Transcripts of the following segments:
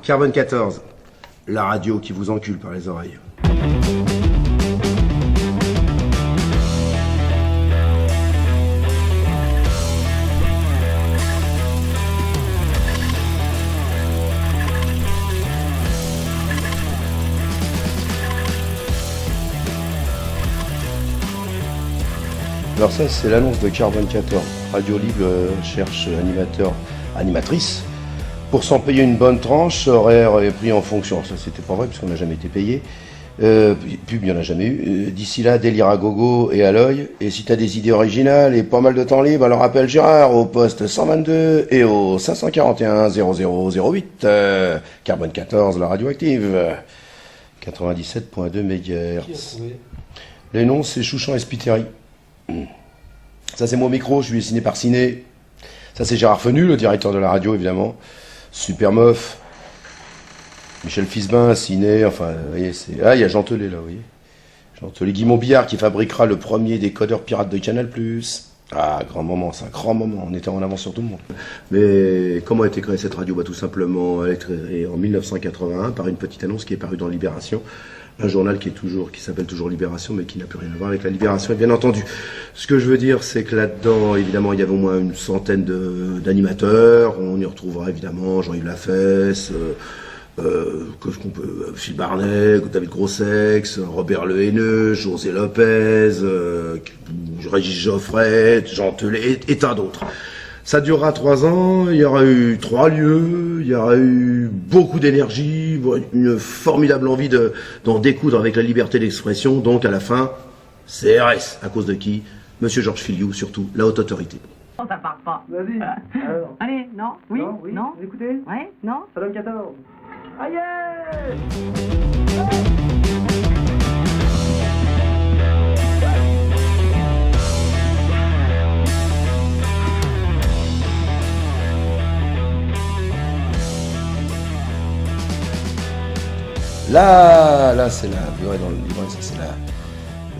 Carbone 14, la radio qui vous encule par les oreilles. Alors ça, c'est l'annonce de Carbone 14. Radio Libre cherche animatrice. Pour s'en payer une bonne tranche, horaire et prix en fonction. Ça, c'était pas vrai, parce qu'on n'a jamais été payé. Pub, il n'y en a jamais eu. D'ici là, délire à gogo et à l'œil. Et si t'as des idées originales et pas mal de temps libre, alors appelle Gérard au poste 122 et au 541 0008. Carbone 14, la radioactive. 97.2 MHz. Les noms, c'est Chouchan et Spiteri. Ça, c'est mon micro, je suis signé par Ciné. Ça, c'est Gérard Fenu, le directeur de la radio, évidemment. Super Meuf. Michel Fisbin, Ciné, enfin, vous voyez, c'est... Ah, il y a Jean Telet, là, vous voyez. Jean Telet, Guy Montbillard, qui fabriquera le premier décodeur pirate de Canal+. Ah, grand moment, c'est un grand moment. On était en avance sur tout le monde. Mais comment a été créée cette radio? Tout simplement, elle est créée en 1981 par une petite annonce qui est parue dans Libération. Un journal qui s'appelle toujours Libération, mais qui n'a plus rien à voir avec la Libération, et bien entendu. Ce que je veux dire, c'est que là-dedans, évidemment, il y avait au moins une centaine d'animateurs. On y retrouvera évidemment Jean-Yves Lafesse, Phil Barnet, David Grossex, Robert Le Haineux, José Lopez, Régis Geoffrey, Jean Telet, et tas d'autres. Ça durera 3 ans, il y aura eu 3 lieux, il y aura eu beaucoup d'énergie, une formidable envie d'en découdre avec la liberté d'expression, donc à la fin, CRS. À cause de qui? Monsieur Georges Filiou, surtout, la haute autorité. Ça part pas. Vas-y. Alors. Allez, non, oui, non, oui. non. Vous écoutez? Ouais, non. Ça donne 14. Aïe! Là, c'est la... Ouais, dans le livret, ça, c'est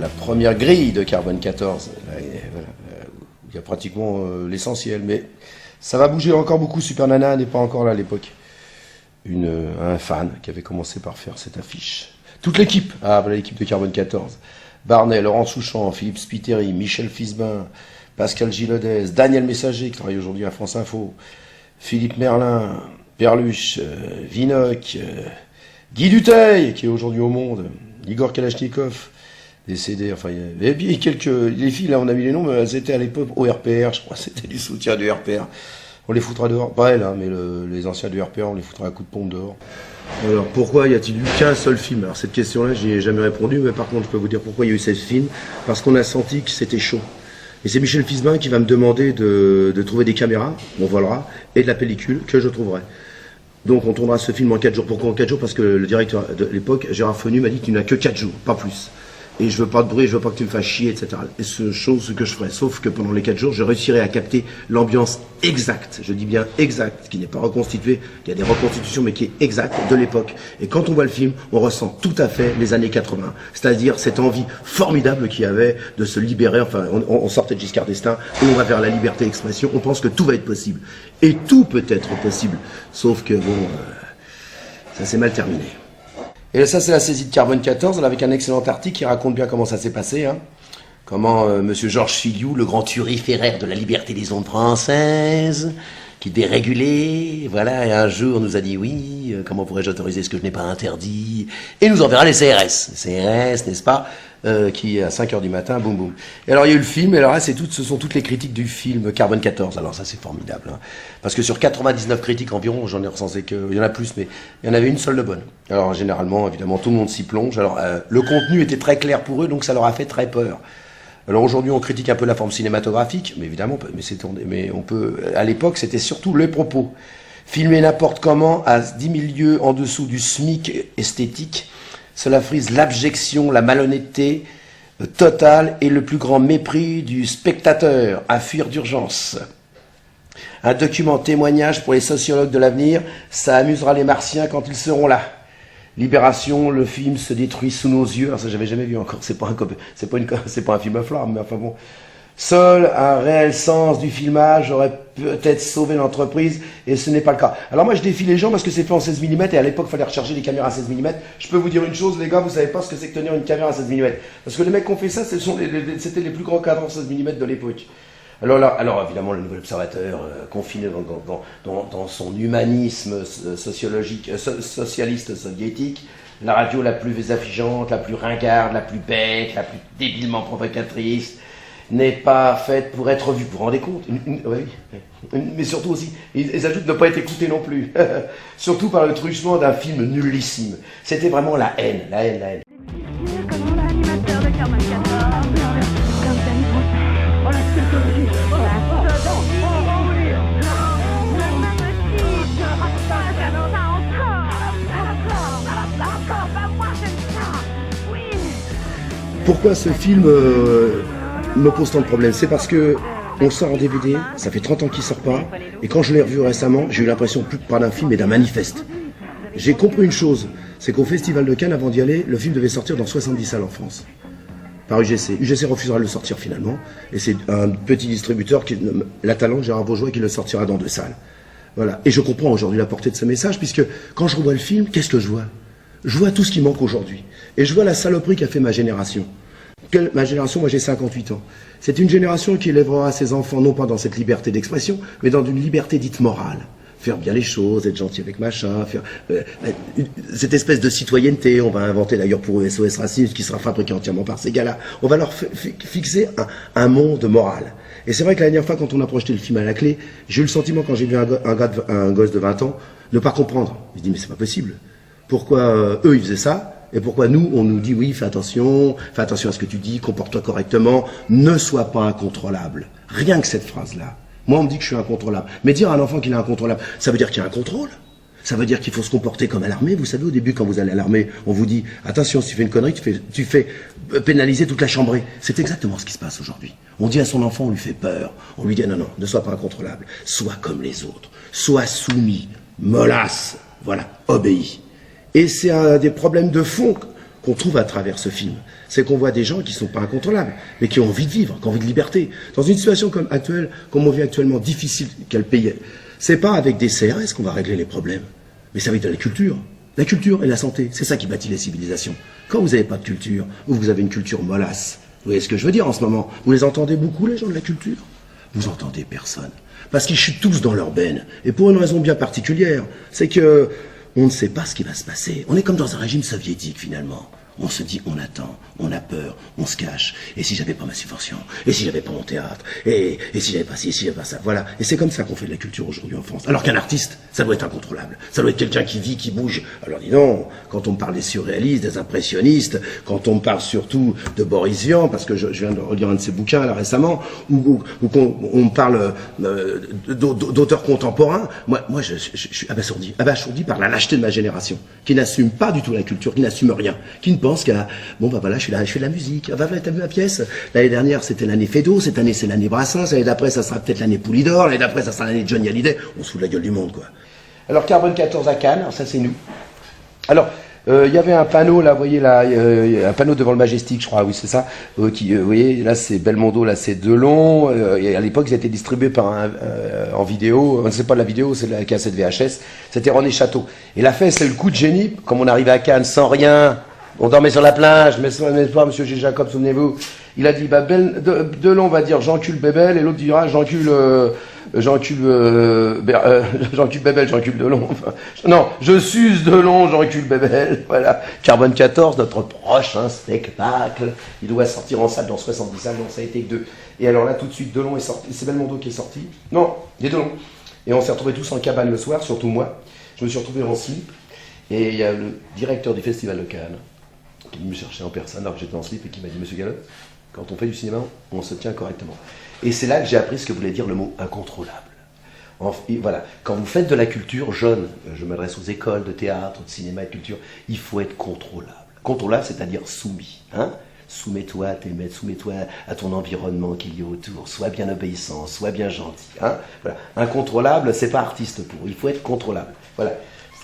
la première grille de Carbone 14. Là, voilà, il y a pratiquement l'essentiel, mais ça va bouger encore beaucoup. Super Nana n'est pas encore là à l'époque. Un fan qui avait commencé par faire cette affiche. Toute l'équipe, voilà l'équipe de Carbone 14. Barnet, Laurent Souchon, Philippe Spiteri, Michel Fisbin, Pascal Gilodez, Daniel Messager, qui travaille aujourd'hui à France Info, Philippe Merlin, Perluche, Vinoc, Guy Duteil, qui est aujourd'hui au Monde, Igor Kalachnikov, décédé, enfin, et puis les filles, là, on a mis les noms, mais elles étaient à l'époque au RPR, je crois, c'était du soutien du RPR. On les foutra dehors, pas elles, hein, mais les anciens du RPR, on les foutra à coups de pompe dehors. Alors, pourquoi y a-t-il eu qu'un seul film? Alors, cette question-là, j'y ai jamais répondu, mais par contre, je peux vous dire pourquoi il y a eu 16 films, parce qu'on a senti que c'était chaud. Et c'est Michel Fisbin qui va me demander de trouver des caméras, on volera, et de la pellicule que je trouverai. Donc on tournera ce film en 4 jours. Pourquoi en 4 jours? Parce que le directeur de l'époque, Gérard Fenu, m'a dit que tu n'as que 4 jours, pas plus. Et je veux pas de bruit, je veux pas que tu me fasses chier, etc. Et c'est chose que je ferai. Sauf que pendant les 4 jours, je réussirai à capter l'ambiance exacte. Je dis bien exacte, qui n'est pas reconstituée. Il y a des reconstitutions, mais qui est exacte de l'époque. Et quand on voit le film, on ressent tout à fait les années 80. C'est-à-dire cette envie formidable qu'il y avait de se libérer. Enfin, on sortait de Giscard d'Estaing et on va vers la liberté d'expression. On pense que tout va être possible. Et tout peut être possible. Sauf que, bon, ça s'est mal terminé. Et là, ça, c'est la saisie de Carbone 14, avec un excellent article qui raconte bien comment ça s'est passé. Hein. Comment Monsieur Georges Filiou, le grand turiféraire de la liberté des ondes françaises, qui dérégulait, voilà, et un jour nous a dit oui, comment pourrais-je autoriser ce que je n'ai pas interdit, et nous enverra les CRS. Les CRS, n'est-ce pas, qui à 5h du matin, boum boum. Et alors il y a eu le film, et alors là ce sont toutes les critiques du film Carbone 14. Alors ça c'est formidable, hein. Parce que sur 99 critiques environ, j'en ai recensé que, il y en a plus, mais il y en avait une seule de bonne. Alors généralement, évidemment, tout le monde s'y plonge. Alors le contenu était très clair pour eux, donc ça leur a fait très peur. Alors aujourd'hui, on critique un peu la forme cinématographique, mais évidemment, mais on peut. À l'époque, c'était surtout les propos. Filmer n'importe comment à 10 000 lieues en dessous du SMIC esthétique, cela frise l'abjection, la malhonnêteté totale et le plus grand mépris du spectateur. À fuir d'urgence. Un document témoignage pour les sociologues de l'avenir, ça amusera les martiens quand ils seront là. Libération, le film se détruit sous nos yeux. Alors ça, j'avais jamais vu encore. C'est pas un film à flamme, mais enfin bon. Seul un réel sens du filmage aurait peut-être sauvé l'entreprise, et ce n'est pas le cas. Alors moi je défie les gens parce que c'est fait en 16 mm, et à l'époque il fallait recharger les caméras à 16 mm. Je peux vous dire une chose, les gars, vous savez pas ce que c'est que tenir une caméra à 16 mm. Parce que les mecs qui ont fait ça, c'était les plus grands cadrans 16 mm de l'époque. Alors évidemment, le Nouvel Observateur, confiné dans son humanisme socialiste soviétique, la radio la plus affligeante, la plus ringarde, la plus bête, la plus débilement provocatrice, n'est pas faite pour être vue. Vous vous rendez compte? Oui. Mais surtout aussi, ils ajoutent ne pas être écoutés non plus. Surtout par le truchement d'un film nullissime. C'était vraiment la haine. Comment l'animateur de Carbone 14 Pourquoi ce film me pose tant de problèmes? C'est parce que on sort en DVD, ça fait 30 ans qu'il sort pas, et quand je l'ai revu récemment, j'ai eu l'impression plus pas d'un film mais d'un manifeste. J'ai compris une chose, c'est qu'au Festival de Cannes, avant d'y aller, le film devait sortir dans 70 salles en France, par UGC. UGC refusera de le sortir finalement, et c'est un petit distributeur, La Talent, Gérard Bourgeois, qui le sortira dans 2 salles. Voilà. Et je comprends aujourd'hui la portée de ce message, puisque quand je revois le film, qu'est-ce que je vois? Je vois tout ce qui manque aujourd'hui. Et je vois la saloperie qu'a fait ma génération. Ma génération, moi j'ai 58 ans. C'est une génération qui élèvera ses enfants non pas dans cette liberté d'expression, mais dans une liberté dite morale. Faire bien les choses, être gentil avec machin, faire cette espèce de citoyenneté. On va inventer d'ailleurs pour eux SOS Racisme, qui sera fabriqué entièrement par ces gars-là. On va leur fixer un monde moral. Et c'est vrai que la dernière fois, quand on a projeté le film à la clé, j'ai eu le sentiment, quand j'ai vu un gosse de 20 ans, ne pas comprendre. Je me dis, mais c'est pas possible. Pourquoi eux, ils faisaient ça? Et pourquoi nous, on nous dit, oui, fais attention à ce que tu dis, comporte-toi correctement, ne sois pas incontrôlable. Rien que cette phrase-là. Moi, on me dit que je suis incontrôlable. Mais dire à un enfant qu'il est incontrôlable, ça veut dire qu'il y a un contrôle. Ça veut dire qu'il faut se comporter comme à l'armée. Vous savez, au début, quand vous allez à l'armée, on vous dit, attention, si tu fais une connerie, tu fais pénaliser toute la chambrée. C'est exactement ce qui se passe aujourd'hui. On dit à son enfant, on lui fait peur. On lui dit, non, ne sois pas incontrôlable. Sois comme les autres. Sois soumis. Mollasse. Voilà. Obéis. Et c'est un des problèmes de fond qu'on trouve à travers ce film. C'est qu'on voit des gens qui ne sont pas incontrôlables, mais qui ont envie de vivre, qui ont envie de liberté. Dans une situation comme on vit actuellement, difficile quel pays, c'est pas avec des CRS qu'on va régler les problèmes, mais c'est avec de la culture. La culture et la santé, c'est ça qui bâtit les civilisations. Quand vous n'avez pas de culture, ou vous avez une culture mollasse, vous voyez ce que je veux dire en ce moment? Vous les entendez beaucoup, les gens de la culture? Vous entendez personne. Parce qu'ils chutent tous dans leur benne. Et pour une raison bien particulière, c'est que on ne sait pas ce qui va se passer. On est comme dans un régime soviétique, finalement. On se dit, on attend, on a peur, on se cache. Et si j'avais pas ma subvention? Et si j'avais pas mon théâtre? Et si j'avais pas ci, et si j'avais pas ça? Voilà. Et c'est comme ça qu'on fait de la culture aujourd'hui en France. Alors qu'un artiste, ça doit être incontrôlable. Ça doit être quelqu'un qui vit, qui bouge. Alors dis donc, quand on me parle des surréalistes, des impressionnistes, quand on me parle surtout de Boris Vian, parce que je viens de relire un de ses bouquins là récemment, où on me parle d'auteurs contemporains, moi je suis abasourdi par la lâcheté de ma génération, qui n'assume pas du tout la culture, qui n'assume rien, qui ne pense qu'à, bon bah voilà, je fais de la musique, ah bah voilà, t'as vu ma pièce? L'année dernière c'était l'année Feydeau, cette année c'est l'année Brassens, l'année d'après ça sera peut-être l'année Poulidor, l'année d'après ça sera l'année Johnny Hallyday, on se fout de la gueule du monde quoi. Alors Carbone 14 à Cannes, ça c'est nous. Alors, il y avait un panneau là, vous voyez là, un panneau devant le Majestic, je crois, oui c'est ça. Vous voyez, là c'est Belmondo, là c'est Delon. Et à l'époque, ils étaient distribués en vidéo. C'est pas la vidéo, c'est la cassette VHS. C'était René Château. Et la fait, c'est le coup de génie. Comme on arrivait à Cannes sans rien, on dormait sur la plage. Mais pas Monsieur G. Jacob, souvenez-vous. Il a dit, bah Delon va dire j'encule Bébel, et l'autre dira j'encule Bébel, j'encule Delon. Non, je suce Delon, j'encule Bébel. Voilà. Carbone 14, notre prochain spectacle. Il doit sortir en salle dans 70 salles, donc ça a été que 2. Et alors là, tout de suite, Delon est sorti. C'est Belmondo qui est sorti. Non, il y a Delon. Et on s'est retrouvés tous en cabane le soir, surtout moi. Je me suis retrouvé en slip. Et il y a le directeur du Festival de Cannes qui est venu me chercher en personne alors que j'étais en slip et qui m'a dit, Monsieur Galop, quand on fait du cinéma, on se tient correctement. Et c'est là que j'ai appris ce que voulait dire le mot incontrôlable. Voilà. Quand vous faites de la culture, jeune, je m'adresse aux écoles de théâtre, de cinéma et de culture, il faut être contrôlable. Contrôlable, c'est-à-dire soumis. Hein? Soumets-toi à tes maîtres, soumets-toi à ton environnement qu'il y a autour, sois bien obéissant, sois bien gentil. Hein? Voilà. Incontrôlable, c'est pas artiste pour, il faut être contrôlable. Voilà.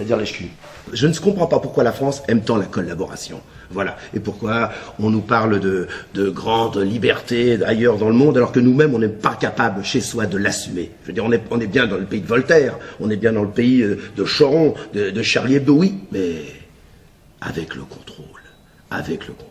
c'est-à-dire lèche-cul. Je ne comprends pas pourquoi la France aime tant la collaboration. Voilà. Et pourquoi on nous parle de grande liberté ailleurs dans le monde, alors que nous-mêmes, on n'est pas capable chez soi de l'assumer. Je veux dire, on est bien dans le pays de Voltaire, on est bien dans le pays de Choron, de Charlie Hebdo, oui, mais avec le contrôle. Avec le contrôle.